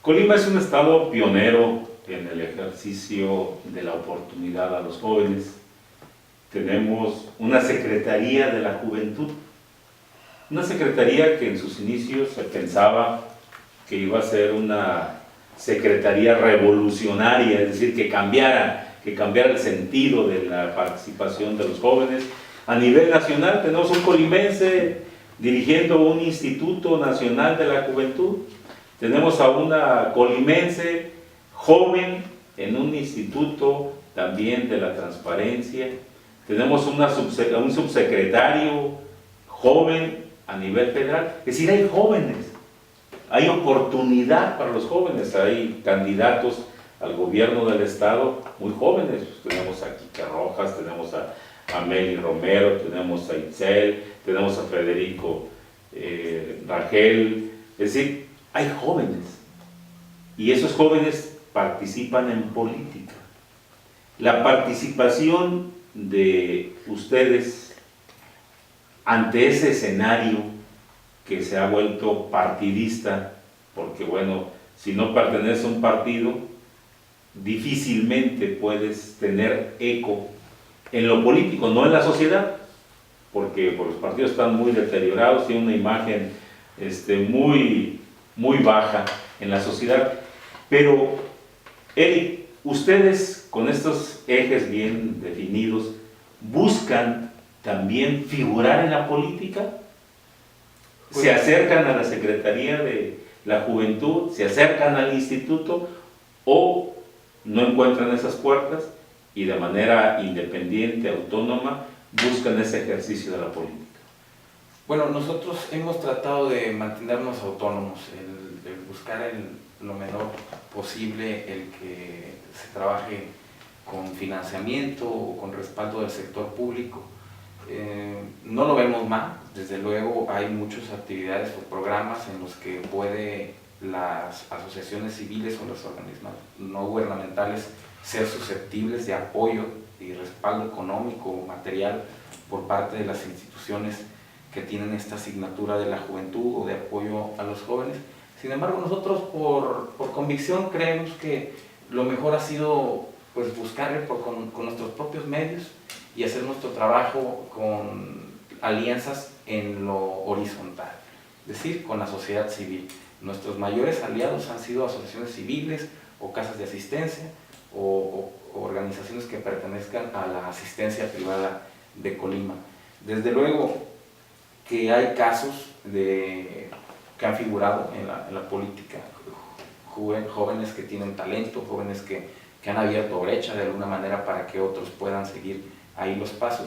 Colima es un estado pionero en el ejercicio de la oportunidad a los jóvenes. Tenemos una Secretaría de la Juventud, una secretaría que en sus inicios se pensaba que iba a ser una secretaría revolucionaria, es decir, que cambiara el sentido de la participación de los jóvenes. A nivel nacional tenemos un colimense dirigiendo un Instituto Nacional de la Juventud, tenemos a una colimense joven en un instituto también de la transparencia, tenemos un subsecretario joven a nivel federal, es decir, hay jóvenes, hay oportunidad para los jóvenes, hay candidatos al gobierno del estado muy jóvenes, pues tenemos a Quique Rojas, tenemos a Meli Romero, tenemos a Itzel, tenemos a Federico Rangel, es decir, hay jóvenes y esos jóvenes participan en política. La participación de ustedes ante ese escenario que se ha vuelto partidista, porque bueno, si no perteneces a un partido, difícilmente puedes tener eco en lo político, no en la sociedad, porque los partidos están muy deteriorados, tienen una imagen muy baja en la sociedad. Pero, Eric, ustedes con estos ejes bien definidos, ¿buscan también figurar en la política? ¿Se acercan a la Secretaría de la Juventud, se acercan al instituto o no encuentran esas puertas y de manera independiente, autónoma, buscan ese ejercicio de la política? Bueno, nosotros hemos tratado de mantenernos autónomos, el buscar lo menor posible, el que se trabaje con financiamiento o con respaldo del sector público. No lo vemos mal, desde luego hay muchas actividades o programas en los que las asociaciones civiles o los organismos no gubernamentales ser susceptibles de apoyo y respaldo económico o material por parte de las instituciones que tienen esta asignatura de la juventud o de apoyo a los jóvenes. Sin embargo, nosotros por convicción creemos que lo mejor ha sido pues buscar con nuestros propios medios y hacer nuestro trabajo con alianzas en lo horizontal, es decir, con la sociedad civil. Nuestros mayores aliados han sido asociaciones civiles o casas de asistencia o organizaciones que pertenezcan a la asistencia privada de Colima. Desde luego que hay casos que han figurado en la política, jóvenes que tienen talento, jóvenes que han abierto brecha de alguna manera para que otros puedan seguir ahí los pasos.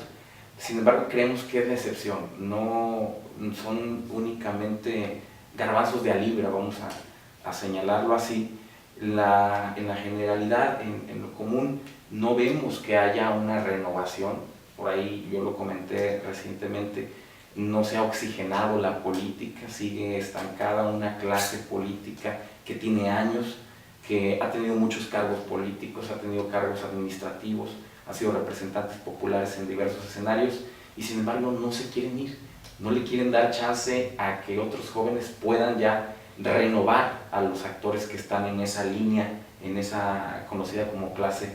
Sin embargo, creemos que es la excepción, no son únicamente garbanzos de a libra, vamos a señalarlo así. En la generalidad, en lo común, no vemos que haya una renovación. Por ahí yo lo comenté recientemente, no se ha oxigenado la política, sigue estancada una clase política que tiene años, que ha tenido muchos cargos políticos, ha tenido cargos administrativos, ha sido representantes populares en diversos escenarios y sin embargo no se quieren ir, no le quieren dar chance a que otros jóvenes puedan ya renovar a los actores que están en esa línea, en esa conocida como clase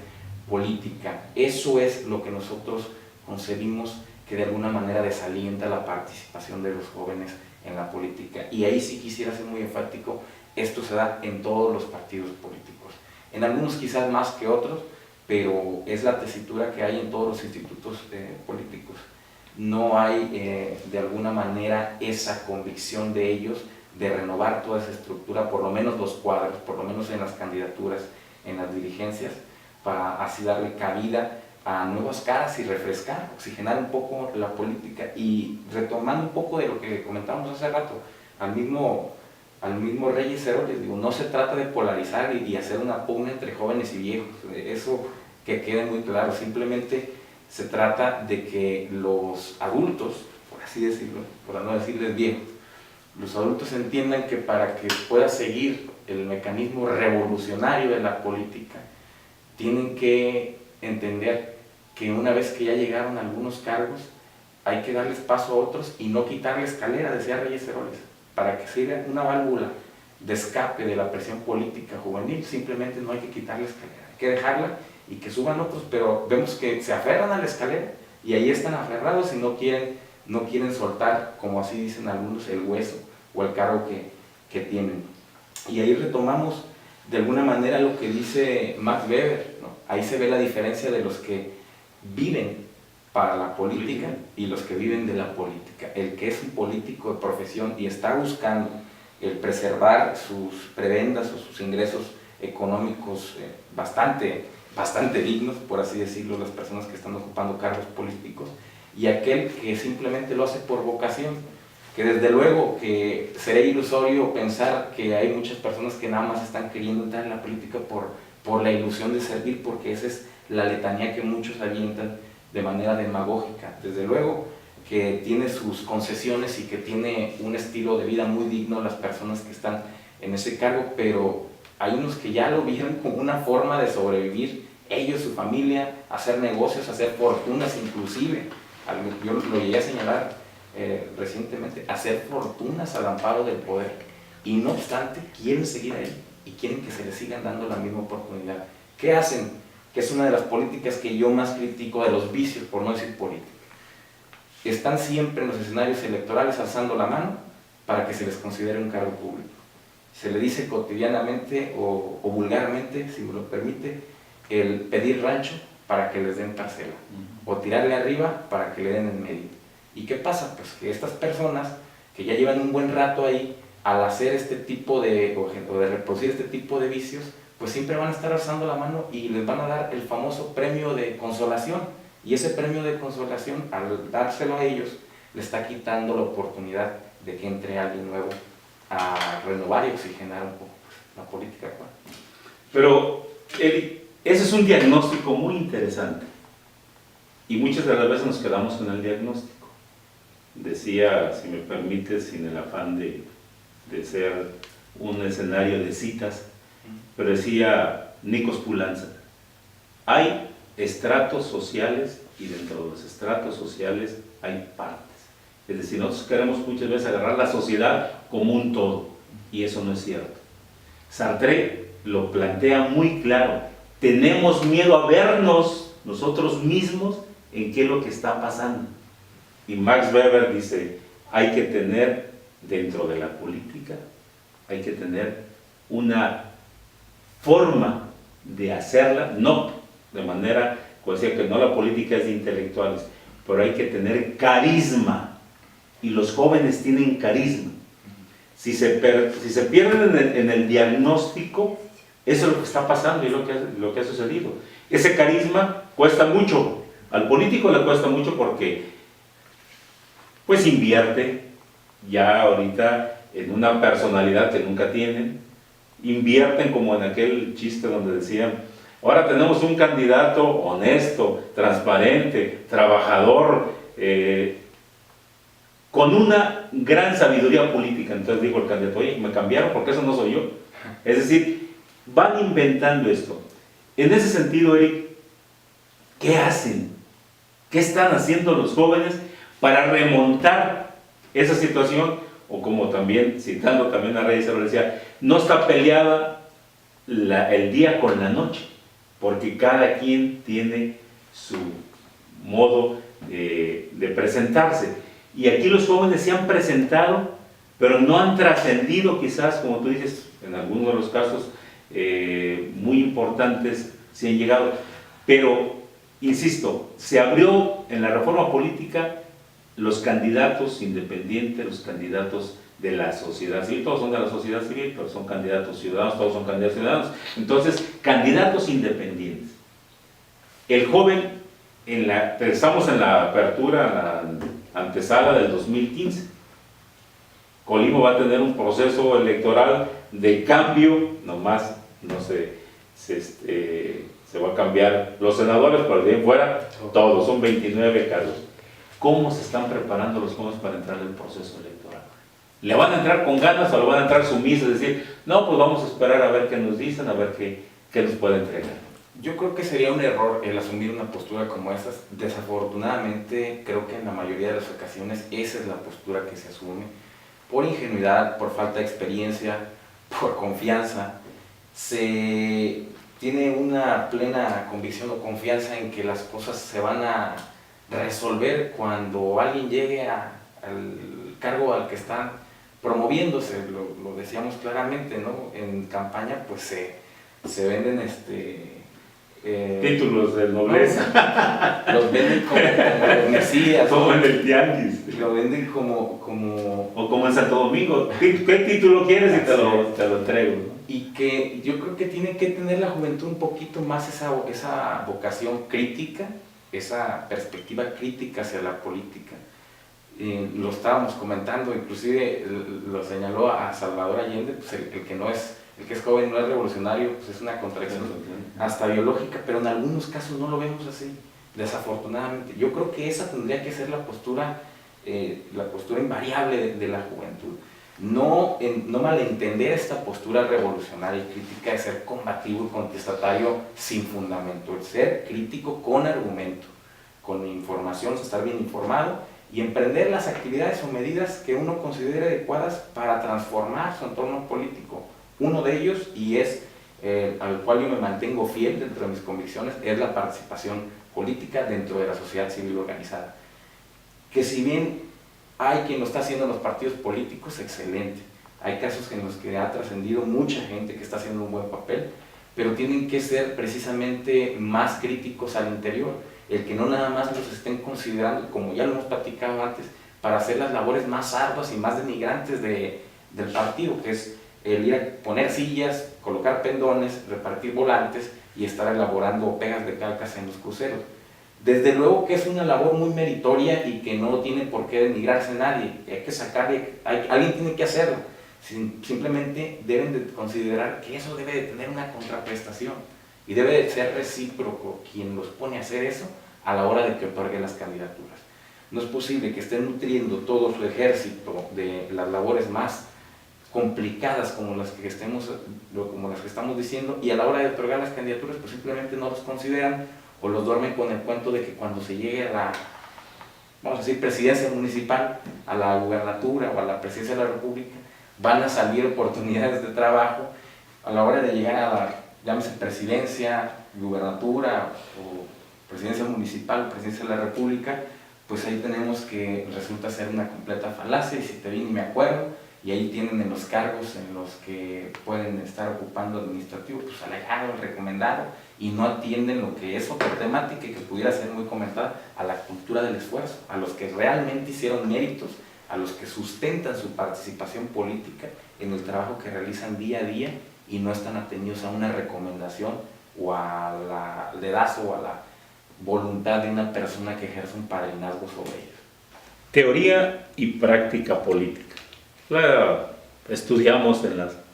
política. Eso es lo que nosotros concebimos que de alguna manera desalienta la participación de los jóvenes en la política. Y ahí sí quisiera ser muy enfático, esto se da en todos los partidos políticos, en algunos quizás más que otros, pero es la tesitura que hay en todos los institutos políticos. No hay de alguna manera esa convicción de ellos de renovar toda esa estructura, por lo menos los cuadros, por lo menos en las candidaturas, en las dirigencias, para así darle cabida a nuevas caras y refrescar, oxigenar un poco la política. Y retomando un poco de lo que comentábamos hace rato, al mismo Reyes Heroles, digo, no se trata de polarizar y hacer una pugna entre jóvenes y viejos, eso que quede muy claro, simplemente se trata de que los adultos, por así decirlo, por no decirles viejos, los adultos entiendan que para que pueda seguir el mecanismo revolucionario de la política, tienen que entender que una vez que ya llegaron a algunos cargos, hay que darles paso a otros y no quitar la escalera, decía Reyes Heroles, para que sirva una válvula de escape de la presión política juvenil. Simplemente no hay que quitar la escalera, hay que dejarla y que suban otros, pero vemos que se aferran a la escalera y ahí están aferrados y no quieren soltar, como así dicen algunos, el hueso o el cargo que tienen. Y ahí retomamos de alguna manera lo que dice Max Weber, ¿no? Ahí se ve la diferencia de los que viven para la política y los que viven de la política. El que es un político de profesión y está buscando el preservar sus prebendas o sus ingresos económicos bastante dignos, por así decirlo, las personas que están ocupando cargos políticos, y aquel que simplemente lo hace por vocación, que desde luego que sería ilusorio pensar que hay muchas personas que nada más están queriendo entrar en la política por la ilusión de servir, porque esa es la letanía que muchos avientan de manera demagógica. Desde luego que tiene sus concesiones y que tiene un estilo de vida muy digno las personas que están en ese cargo, pero hay unos que ya lo vieron como una forma de sobrevivir, ellos, su familia, hacer negocios, hacer fortunas inclusive. Yo lo llegué a señalar recientemente, hacer fortunas al amparo del poder, y no obstante quieren seguir ahí y quieren que se les sigan dando la misma oportunidad. ¿Qué hacen? Que es una de las políticas que yo más critico, de los vicios, por no decir política. Están siempre en los escenarios electorales alzando la mano para que se les considere un cargo público. Se le dice cotidianamente o vulgarmente, si me lo permite, el pedir rancho para que les den parcela, o tirarle arriba para que le den en medio. ¿Y qué pasa? Pues que estas personas que ya llevan un buen rato ahí, al hacer este tipo o de reproducir este tipo de vicios, pues siempre van a estar alzando la mano y les van a dar el famoso premio de consolación. Y ese premio de consolación, al dárselo a ellos, le está quitando la oportunidad de que entre alguien nuevo a renovar y oxigenar un poco la política actual. Pero ese es un diagnóstico muy interesante. Y muchas de las veces nos quedamos con el diagnóstico. Decía, si me permite, sin el afán de ser un escenario de citas, pero decía Nikos Poulantzas, hay estratos sociales y dentro de los estratos sociales hay partes. Es decir, nosotros queremos muchas veces agarrar la sociedad como un todo, y eso no es cierto. Sartre lo plantea muy claro, tenemos miedo a vernos nosotros mismos en qué es lo que está pasando. Y Max Weber dice, hay que tener dentro de la política, hay que tener una forma de hacerla, no de manera, como decía, que no la política es de intelectuales, pero hay que tener carisma, y los jóvenes tienen carisma. Si se pierden en el diagnóstico, eso es lo que está pasando y lo que ha sucedido. Ese carisma cuesta mucho, al político le cuesta mucho porque pues invierte ya ahorita en una personalidad que nunca tienen, invierten como en aquel chiste donde decían, ahora tenemos un candidato honesto, transparente, trabajador, con una gran sabiduría política. Entonces dijo el candidato, oye, me cambiaron porque eso no soy yo. Es decir, van inventando esto. En ese sentido, Eric, ¿qué hacen? ¿Qué están haciendo los jóvenes para remontar esa situación? O como también, citando también a Reyes, se lo decía, no está peleada el día con la noche, porque cada quien tiene su modo de presentarse. Y aquí los jóvenes se han presentado, pero no han trascendido quizás, como tú dices, en algunos de los casos muy importantes, sí han llegado. Pero, insisto, se abrió en la reforma política los candidatos independientes, los candidatos de la sociedad civil, todos son de la sociedad civil, pero son candidatos ciudadanos, todos son candidatos ciudadanos. Entonces, candidatos independientes. El joven, estamos en la apertura, la antesala del 2015. Colima va a tener un proceso electoral de cambio, nomás no se va a cambiar los senadores, pero de ahí fuera, todos, son 29 cargos. ¿Cómo se están preparando los jóvenes para entrar en el proceso electoral? ¿Le van a entrar con ganas o le van a entrar sumisos? Es decir, no, pues vamos a esperar a ver qué nos dicen, a ver qué nos puede entregar. Yo creo que sería un error el asumir una postura como esa. Desafortunadamente, creo que en la mayoría de las ocasiones esa es la postura que se asume, por ingenuidad, por falta de experiencia, por confianza, se tiene una plena convicción o confianza en que las cosas se van a resolver cuando alguien llegue al cargo al que están promoviéndose. Lo decíamos claramente, ¿no? En campaña pues se venden títulos de nobleza. Los venden como los mesías. Como en el tianguis. Lo venden como... O como en Santo Domingo. ¿Qué título quieres? Y te lo entrego, ¿no? Y que yo creo que tiene que tener la juventud un poquito más esa vocación crítica, esa perspectiva crítica hacia la política. Lo estábamos comentando, inclusive lo señaló a Salvador Allende, pues el que es joven no es revolucionario, pues es una contradicción hasta biológica, pero en algunos casos no lo vemos así, desafortunadamente. Yo creo que esa tendría que ser la postura invariable de la juventud. No malentender esta postura revolucionaria y crítica de ser combativo y contestatario sin fundamento, el ser crítico con argumento, con información, estar bien informado y emprender las actividades o medidas que uno considere adecuadas para transformar su entorno político. Uno de ellos, y es al cual yo me mantengo fiel dentro de mis convicciones, es la participación política dentro de la sociedad civil organizada. Que si bien hay quien lo está haciendo en los partidos políticos, excelente. Hay casos en los que ha trascendido mucha gente que está haciendo un buen papel, pero tienen que ser precisamente más críticos al interior, el que no nada más los estén considerando, como ya lo hemos platicado antes, para hacer las labores más arduas y más denigrantes del partido, que es el ir a poner sillas, colocar pendones, repartir volantes y estar elaborando pegas de calcas en los cruceros. Desde luego que es una labor muy meritoria y que no tiene por qué denigrarse nadie, hay que sacarle, alguien tiene que hacerlo, simplemente deben de considerar que eso debe de tener una contraprestación y debe de ser recíproco quien los pone a hacer eso a la hora de que otorgue las candidaturas. No es posible que estén nutriendo todo su ejército de las labores más complicadas como las que estamos diciendo, y a la hora de otorgar las candidaturas pues simplemente no los consideran o los duermen con el cuento de que cuando se llegue a la, vamos a decir, presidencia municipal, a la gubernatura o a la presidencia de la república, van a salir oportunidades de trabajo a la hora de llegar a la, llámese presidencia, gubernatura o presidencia municipal, presidencia de la república. Pues ahí tenemos que resulta ser una completa falacia, y si te vi ni me acuerdo, y ahí tienen en los cargos en los que pueden estar ocupando administrativo, pues alejado, recomendado, y no atienden lo que es otra temática y que pudiera ser muy comentada, a la cultura del esfuerzo, a los que realmente hicieron méritos, a los que sustentan su participación política en el trabajo que realizan día a día y no están atenidos a una recomendación o al dedazo o a la voluntad de una persona que ejerce un padrinazgo sobre ellos. Teoría y práctica política. La estudiamos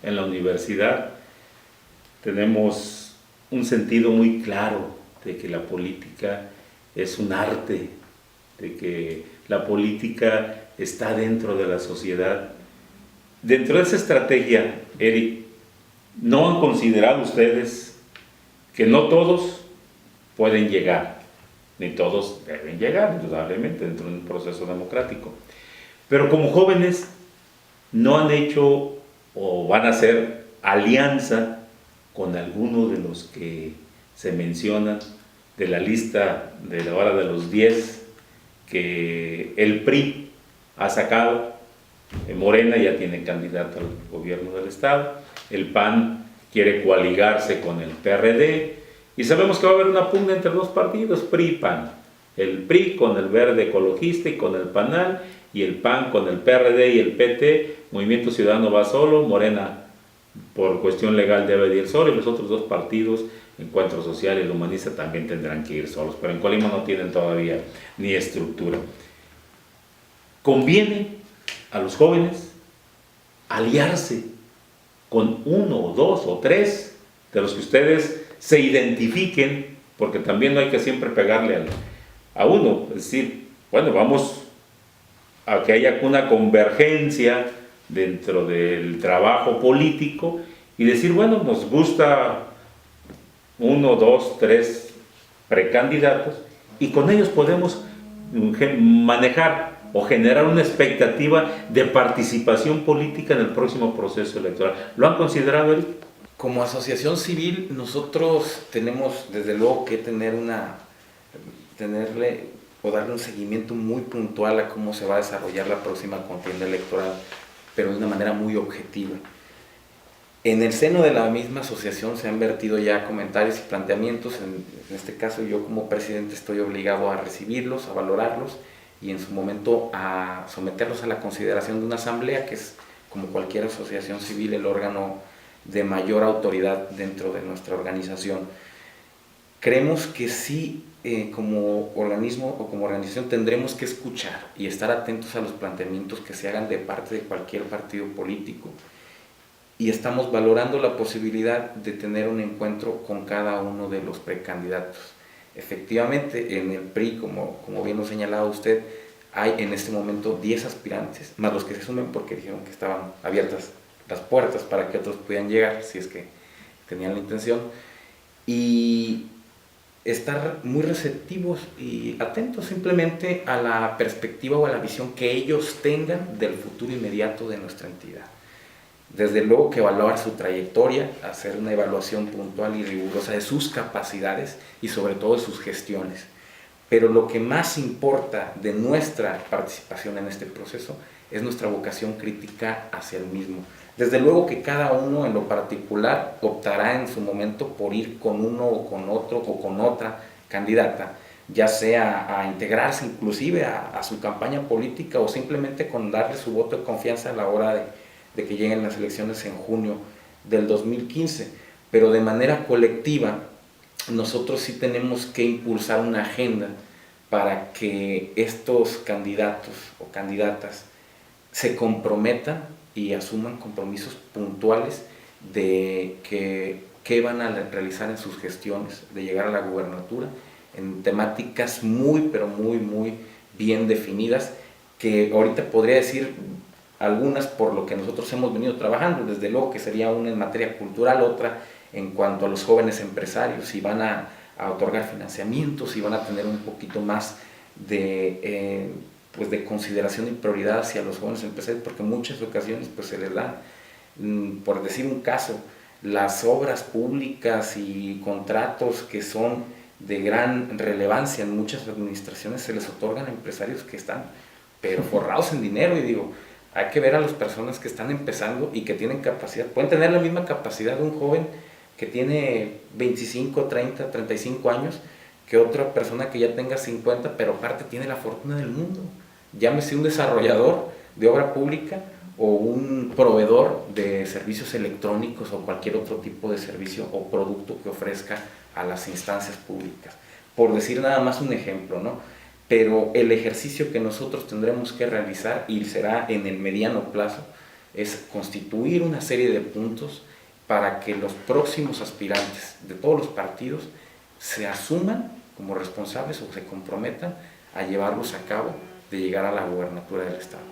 en la universidad, tenemos un sentido muy claro de que la política es un arte, de que la política está dentro de la sociedad. Dentro de esa estrategia, Eric, ¿no han considerado ustedes que no todos pueden llegar, ni todos deben llegar, indudablemente, dentro de un proceso democrático? Pero como jóvenes, no han hecho o van a hacer alianza con alguno de los que se mencionan de la lista de la hora de los 10 que el PRI ha sacado. Morena ya tiene candidato al gobierno del estado, el PAN quiere coaligarse con el PRD y sabemos que va a haber una pugna entre dos partidos, PRI y PAN. El PRI con el Verde Ecologista y con el PANAL, y el PAN con el PRD y el PT. Movimiento Ciudadano va solo, Morena por cuestión legal debe de ir solo, y los otros dos partidos, Encuentro Social y el Humanista, también tendrán que ir solos, pero en Colima no tienen todavía ni estructura. Conviene a los jóvenes aliarse con uno o dos o tres de los que ustedes se identifiquen, porque también no hay que siempre pegarle a uno, es decir, bueno, vamos a que haya una convergencia dentro del trabajo político y decir, bueno, nos gusta 1, 2, 3 precandidatos y con ellos podemos manejar o generar una expectativa de participación política en el próximo proceso electoral. ¿Lo han considerado, Eric? Como asociación civil, nosotros tenemos desde luego que tenerle o darle un seguimiento muy puntual a cómo se va a desarrollar la próxima contienda electoral, pero de una manera muy objetiva. En el seno de la misma asociación se han vertido ya comentarios y planteamientos. En este caso, yo como presidente estoy obligado a recibirlos, a valorarlos y en su momento a someterlos a la consideración de una asamblea, que es, como cualquier asociación civil, el órgano de mayor autoridad dentro de nuestra organización. Creemos que sí, como organismo o como organización, tendremos que escuchar y estar atentos a los planteamientos que se hagan de parte de cualquier partido político, y estamos valorando la posibilidad de tener un encuentro con cada uno de los precandidatos. Efectivamente, en el PRI, como bien lo señalaba usted, hay en este momento 10 aspirantes, más los que se sumen porque dijeron que estaban abiertas las puertas para que otros pudieran llegar, si es que tenían la intención, y estar muy receptivos y atentos simplemente a la perspectiva o a la visión que ellos tengan del futuro inmediato de nuestra entidad. Desde luego que evaluar su trayectoria, hacer una evaluación puntual y rigurosa de sus capacidades y sobre todo de sus gestiones. Pero lo que más importa de nuestra participación en este proceso es nuestra vocación crítica hacia el mismo. Desde luego que cada uno en lo particular optará en su momento por ir con uno o con otro o con otra candidata, ya sea a integrarse inclusive a su campaña política o simplemente con darle su voto de confianza a la hora de que lleguen las elecciones en junio del 2015. Pero de manera colectiva, nosotros sí tenemos que impulsar una agenda para que estos candidatos o candidatas se comprometan y asuman compromisos puntuales de qué van a realizar en sus gestiones, de llegar a la gubernatura, en temáticas muy, pero muy, muy bien definidas, que ahorita podría decir algunas por lo que nosotros hemos venido trabajando, desde luego que sería una en materia cultural, otra en cuanto a los jóvenes empresarios, si van a otorgar financiamientos, si van a tener un poquito más de consideración y prioridad hacia los jóvenes empresarios, porque en muchas ocasiones pues, se les da, por decir un caso, las obras públicas y contratos que son de gran relevancia en muchas administraciones se les otorgan a empresarios que están pero forrados en dinero, y digo, hay que ver a las personas que están empezando y que tienen capacidad, pueden tener la misma capacidad de un joven que tiene 25, 30, 35 años, que otra persona que ya tenga 50, pero aparte tiene la fortuna del mundo. Llámese un desarrollador de obra pública o un proveedor de servicios electrónicos o cualquier otro tipo de servicio o producto que ofrezca a las instancias públicas. Por decir nada más un ejemplo, ¿no? Pero el ejercicio que nosotros tendremos que realizar, y será en el mediano plazo, es constituir una serie de puntos para que los próximos aspirantes de todos los partidos se asuman como responsables o se comprometan a llevarlos a cabo de llegar a la gubernatura del Estado.